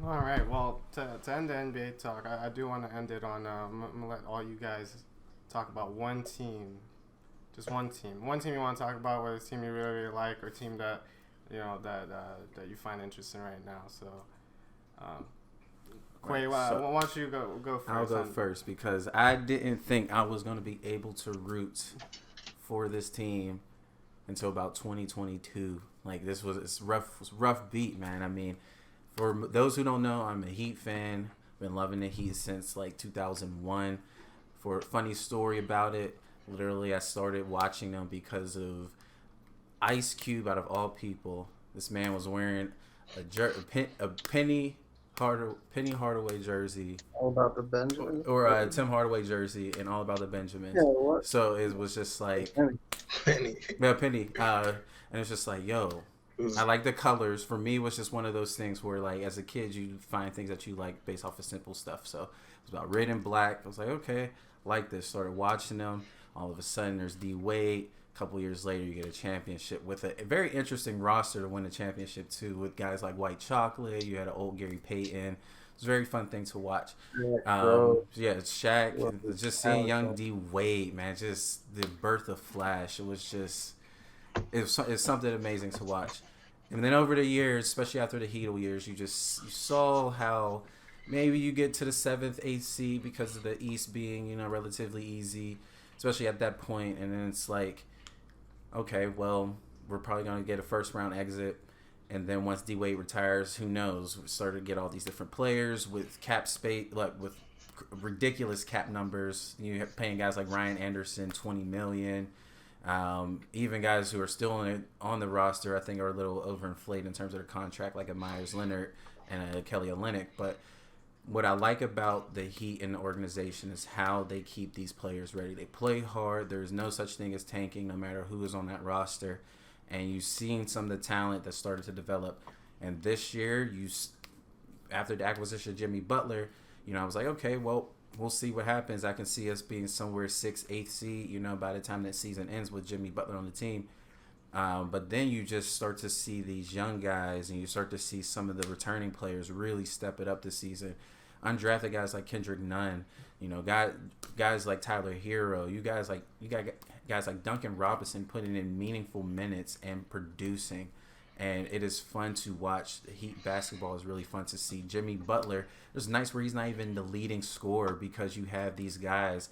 All right. Well, to end the NBA talk, I do want to end it on. I'm gonna let all you guys talk about one team, just one team. One team you want to talk about, whether it's a team you really, really like or a team that that you find interesting right now. So, um, Quay, Right. So why don't you go I'll first? go first because I didn't think I was going to be able to root for this team until about 2022. Like it's rough, it was a rough beat, man. I mean, for those who don't know, I'm a Heat fan. Been loving the Heat since like 2001. For a funny story about it, literally I started watching them because of Ice Cube. Out of all people, this man was wearing a Penny Hardaway jersey All about the Benjamin. or Tim Hardaway jersey and All About the Yeah, Benjamins. what? So it was just like, Penny. yeah, Penny. And it's just like, yo, I like the colors. For me, it was just one of those things where, like, as a kid, you find things that you like based off of simple stuff. So it was about red and black. I was like, okay, like this. Started watching them. All of a sudden, there's D Wade. A couple years later, you get a championship with a very interesting roster to win the championship too, with guys like White Chocolate. You had an old Gary Payton. It was a very fun thing to watch. Yeah, Shaq. Well, Just seeing young D Wade, man, just the birth of Flash. It's something amazing to watch. And then over the years, especially after the Heat years, you saw how maybe you get to the seventh, eighth seed because of the East being relatively easy, especially at that point. And then it's like, okay, well, we're probably gonna get a first round exit. And then once D Wade retires, who knows? We started to get all these different players with cap space, like with ridiculous cap numbers. You have paying guys like Ryan Anderson $20 million. Even guys who are still on the roster, I think, are a little overinflated in terms of their contract, like a Myers Leonard and a Kelly Olynyk. But what I like about the Heat and the organization is how they keep these players ready. They play hard. There's no such thing as tanking, no matter who is on that roster. And you've seen some of the talent that started to develop. And this year, after the acquisition of Jimmy Butler, I was like, okay, well, we'll see what happens. I can see us being somewhere 6th, 8th seed, by the time that season ends with Jimmy Butler on the team. But then you just start to see these young guys, and you start to see some of the returning players really step it up this season. Undrafted guys like Kendrick Nunn, guys like Tyler Hero, you got guys like Duncan Robinson putting in meaningful minutes and producing. And it is fun to watch. The Heat basketball is really fun to see. Jimmy Butler, there's nights where he's not even the leading scorer because you have these guys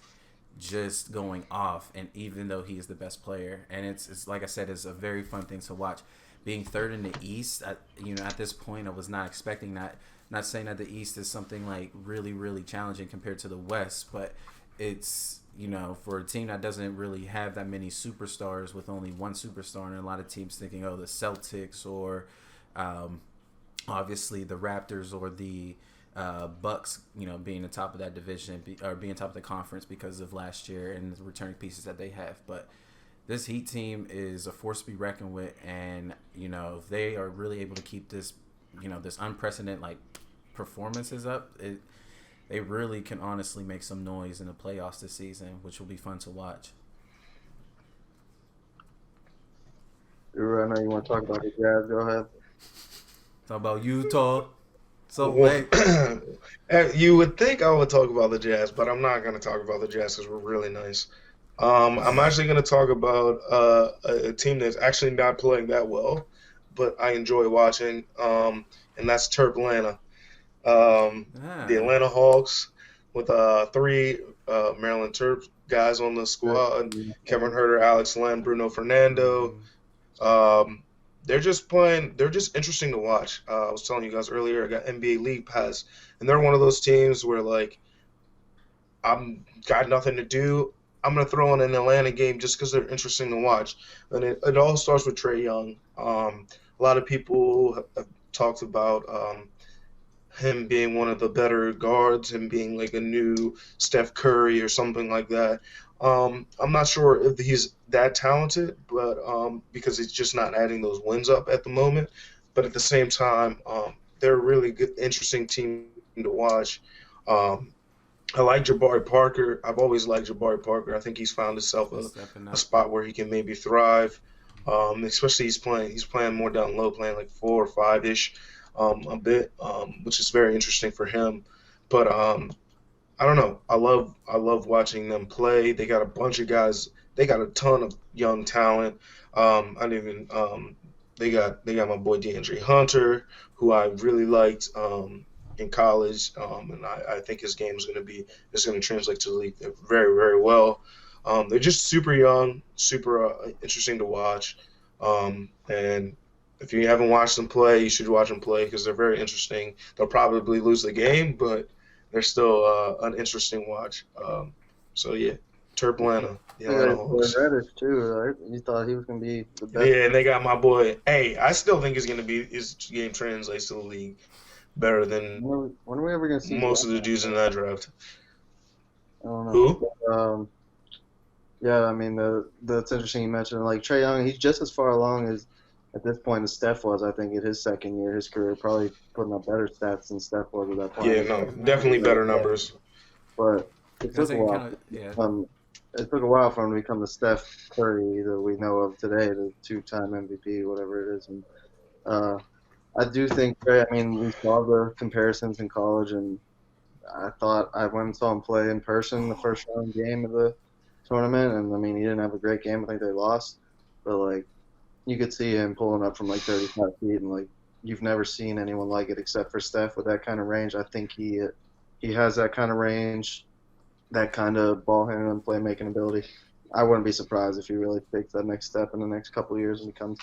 just going off, and even though he is the best player. And it's like I said, it's a very fun thing to watch. Being third in the East, at this point, I was not expecting that. Not saying that the East is something like really, really challenging compared to the West, but it's, for a team that doesn't really have that many superstars, with only one superstar, and a lot of teams thinking, oh, the Celtics or obviously the Raptors or the Bucks, being the top of that division or being top of the conference because of last year and the returning pieces that they have. But this Heat team is a force to be reckoned with, and if they are really able to keep this, this unprecedented performances up, they really can honestly make some noise in the playoffs this season, which will be fun to watch. I know you want to talk about the Jazz. Go ahead. Talk about Utah. So Well, you would think I would talk about the Jazz, but I'm not going to talk about the Jazz because we're really nice. I'm actually going to talk about a team that's actually not playing that well, but I enjoy watching, and that's Terp Atlanta. The Atlanta Hawks with 3 Maryland Terps guys on the squad: Kevin Herter, Alex Len, Bruno Fernando. They're just playing. They're just interesting to watch. I was telling you guys earlier, I got NBA League Pass, and they're one of those teams where I'm got nothing to do. I'm gonna throw in an Atlanta game just because they're interesting to watch, and it all starts with Trae Young. A lot of people have talked about him being one of the better guards, him being like a new Steph Curry or something like that. I'm not sure if he's that talented, but because he's just not adding those wins up at the moment. But at the same time, they're a really good, interesting team to watch. I like Jabari Parker. I've always liked Jabari Parker. I think he's found himself a spot where he can maybe thrive. Especially he's playing more down low, playing like 4 or 5 ish. a bit, which is very interesting for him. But I don't know. I love watching them play. They got a bunch of guys. They got a ton of young talent. I didn't even they got my boy DeAndre Hunter, who I really liked in college, and I think his game is going to translate to the league very very well. They're just super young, super interesting to watch, and if you haven't watched them play, you should watch them play because they're very interesting. They'll probably lose the game, but they're still an interesting watch. So yeah, Terp Atlanta, the They Atlanta got Boy Hawks. Reddish too, right? You thought he was gonna be the best. Yeah, and they got my boy. Hey, I still think his game translates to the league better than When are we ever gonna see most of the dudes in that draft. I don't know. Who? Yeah, I mean that's interesting you mentioned like Trae Young. He's just as far along as at this point as Steph was. I think in his second year, of his career, probably putting up better stats than Steph was at that point. Yeah, no, definitely better numbers. But it I took a think while. kind of, yeah. It took a while for him to become the Steph Curry that we know of today, the two-time MVP, whatever it is. And I do think, I mean, we saw the comparisons in college, and I thought I went and saw him play in person the first round game of the tournament, and I mean, he didn't have a great game. I think they lost, but like you could see him pulling up from like 35 feet, and like you've never seen anyone like it except for Steph with that kind of range. I think he has that kind of range, that kind of ball handling and playmaking ability. I wouldn't be surprised if he really takes that next step in the next couple of years and becomes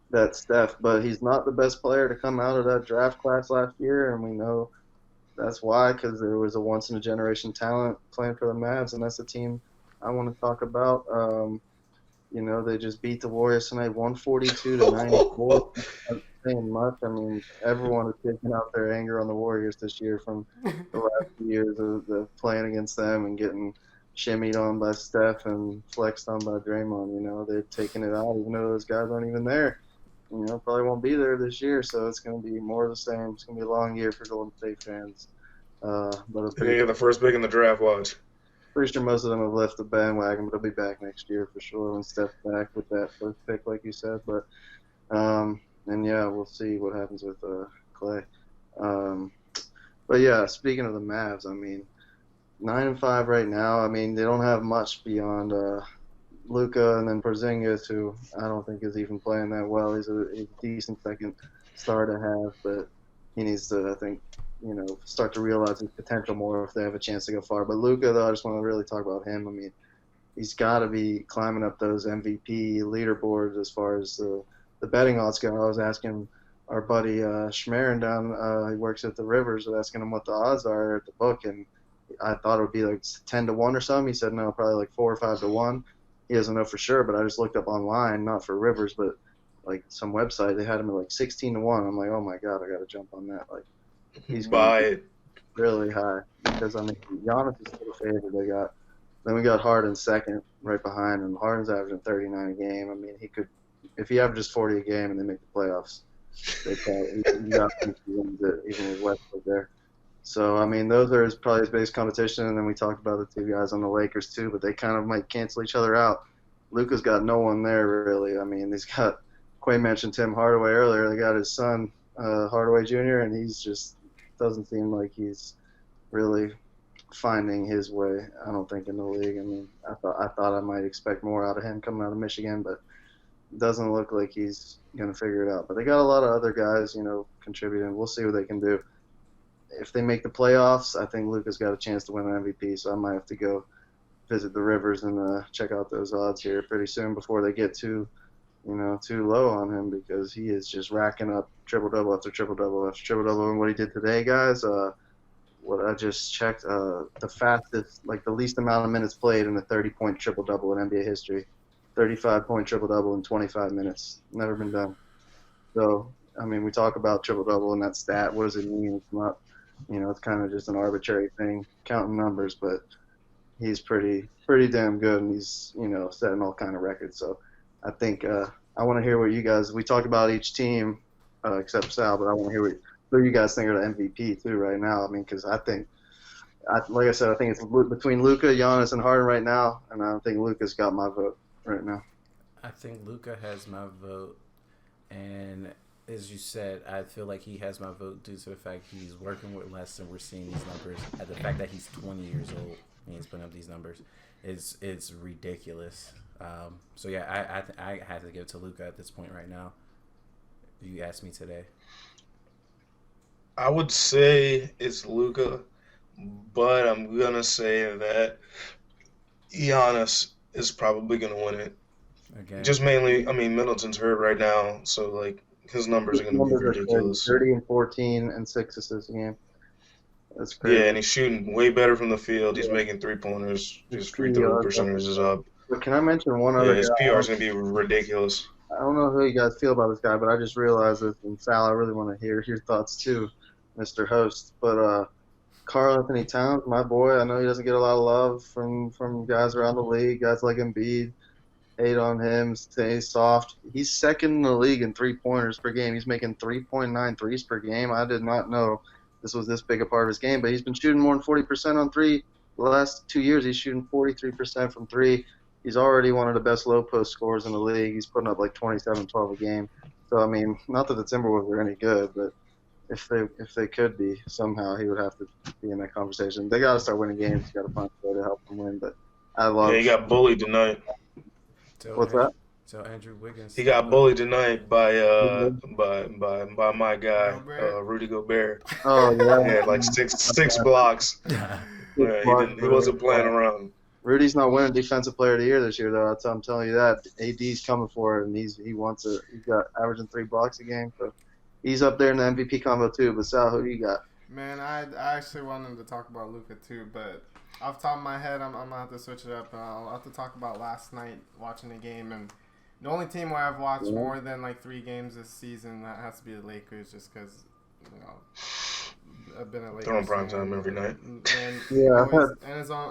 that Steph. But he's not the best player to come out of that draft class last year, and we know that's why, because there was a once-in-a-generation talent playing for the Mavs, and that's the team I want to talk about. You know, they just beat the Warriors tonight, 142 to 94. Not saying much. I mean, everyone is taking out their anger on the Warriors this year from the last few years of the playing against them and getting shimmied on by Steph and flexed on by Draymond. You know, they're taking it out, even though those guys aren't even there. You know, probably won't be there this year, so it's going to be more of the same. It's going to be a long year for Golden State fans. But I'm They got the first pick in the draft. Watch. pretty sure most of them have left the bandwagon, but they'll be back next year for sure when Steph's back with that first pick, like you said. But and yeah, we'll see what happens with Clay. But yeah, speaking of the Mavs, I mean, 9-5 right now. I mean, they don't have much beyond Luka and then Porzingis, who I don't think is even playing that well. He's a decent second star to have, but he needs to, I think, you know, start to realize his potential more if they have a chance to go far. But Luka, though, I just want to really talk about him. I mean, he's got to be climbing up those MVP leaderboards as far as the betting odds go. I was asking our buddy Schmerin down, he works at the Rivers, I was asking him what the odds are at the book, and I thought it would be like 10 to 1 or something. He said no, probably like 4 or 5 to 1. He doesn't know for sure, but I just looked up online, not for Rivers, but like some website, they had him at like 16 to 1. I'm like, oh my God, I got to jump on that. Like, he's Buy it. really high because, I mean, Giannis is still a favorite. Then we got Harden second right behind him. Harden's averaging 39 a game. I mean, he could, if he averages 40 a game and they make the playoffs, they probably, he got to win it, even with Westbrook there. So, I mean, those are probably his biggest competition. And then we talked about the two guys on the Lakers, too, but they kind of might cancel each other out. Luka's got no one there, really. I mean, he's got, Quay mentioned Tim Hardaway earlier. They got his son, Hardaway Jr., and he's just doesn't seem like he's really finding his way, I don't think, in the league. I mean, I thought I might expect more out of him coming out of Michigan, but it doesn't look like he's going to figure it out. But they got a lot of other guys, you know, contributing. We'll see what they can do. If they make the playoffs, I think Luka's got a chance to win an MVP, so I might have to go visit the Rivers and check out those odds here pretty soon before they get too low on him, because he is just racking up triple-double after triple-double after triple-double. And what he did today, guys, what I just checked, the fastest, like the least amount of minutes played in a 30-point triple-double in NBA history. 35-point triple-double in 25 minutes. Never been done. So, I mean, we talk about triple-double and that stat. What does it mean? It's not, you know, it's kind of just an arbitrary thing, counting numbers, but he's pretty damn good, and he's, you know, setting all kind of records. So I think I want to hear what you guys, we talked about each team except Sal, but I want to hear what you guys think are the MVP too right now. I mean, because like I said, I think it's between Luka, Giannis, and Harden right now, and I don't think Luka's got my vote right now. I think Luka has my vote, and as you said, I feel like he has my vote due to the fact he's working with less and we're seeing these numbers. And the fact that he's 20 years old and he's putting up these numbers it's ridiculous. So yeah, I have to give it to Luka at this point right now. You asked me today. I would say it's Luka, but I'm gonna say that Giannis is probably gonna win it. Again, Just mainly, I mean, Middleton's hurt right now, so like his numbers are gonna be ridiculous. 30 and 14 and 6 assists a game. That's crazy. Yeah, and he's shooting way better from the field. He's making 3-pointers. His free throw percentage is up. But can I mention one Yeah, other his guy? PR is gonna be ridiculous. I don't know how you guys feel about this guy, but I just realized this, and Sal, I really want to hear your thoughts too, Mr. Host. But Karl Anthony Towns, my boy, I know he doesn't get a lot of love from guys around the league, guys like Embiid. Hate on him, stay soft. He's second in the league in 3-pointers per game. He's making 3.9 threes per game. I did not know this was this big a part of his game, but he's been shooting more than 40% on three. The last 2 years, he's shooting 43% from three. He's already one of the best low post scorers in the league. He's putting up like 27, 12 a game. So, I mean, not that the Timberwolves are any good, but if they could be, somehow he would have to be in that conversation. They got to start winning games. You got to find a way to help them win. But I love. Yeah, he got bullied tonight. What's that? So Andrew Wiggins. He got bullied tonight by my guy, Rudy Gobert. Oh yeah. He had like six blocks. Yeah, he wasn't playing around. Rudy's not winning Defensive Player of the Year this year, though. I'm telling you that. AD's coming for it, and he wants it. He's got averaging 3 blocks a game, so he's up there in the MVP combo too. But Sal, who do you got? Man, I actually wanted to talk about Luka too, but off the top of my head, I'm gonna have to switch it up. I'll have to talk about last night watching the game, and the only team where I've watched more than like 3 games this season, that has to be the Lakers, just because I've been a Lakers. They're on prime time every night. And Yeah.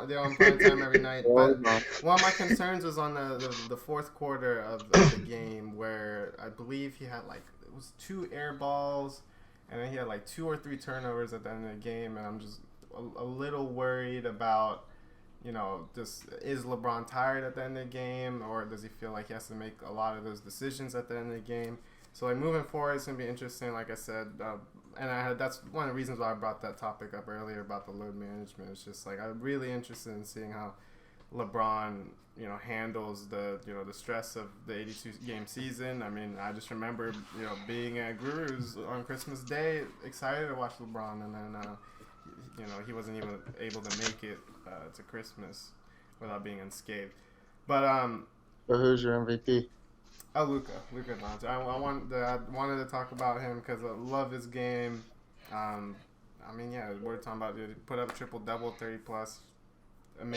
they're on prime time every night. But one of my concerns was on the fourth quarter of the game, where I believe he had like it was 2 air balls, and then he had like 2 or 3 turnovers at the end of the game, and I'm just a little worried about, just is LeBron tired at the end of the game, or does he feel like he has to make a lot of those decisions at the end of the game? So like moving forward, it's gonna be interesting. Like I said, and that's one of the reasons why I brought that topic up earlier about the load management. It's just like I'm really interested in seeing how LeBron, handles the stress of the 82 game season. I mean, I just remember being at Guru's on Christmas Day, excited to watch LeBron, and then he wasn't even able to make it to Christmas without being unscathed. But So who's your MVP? Luka Doncic. I wanted to talk about him because I love his game. I mean, yeah, we're talking about, dude, he put up triple double, 30 plus, amazing.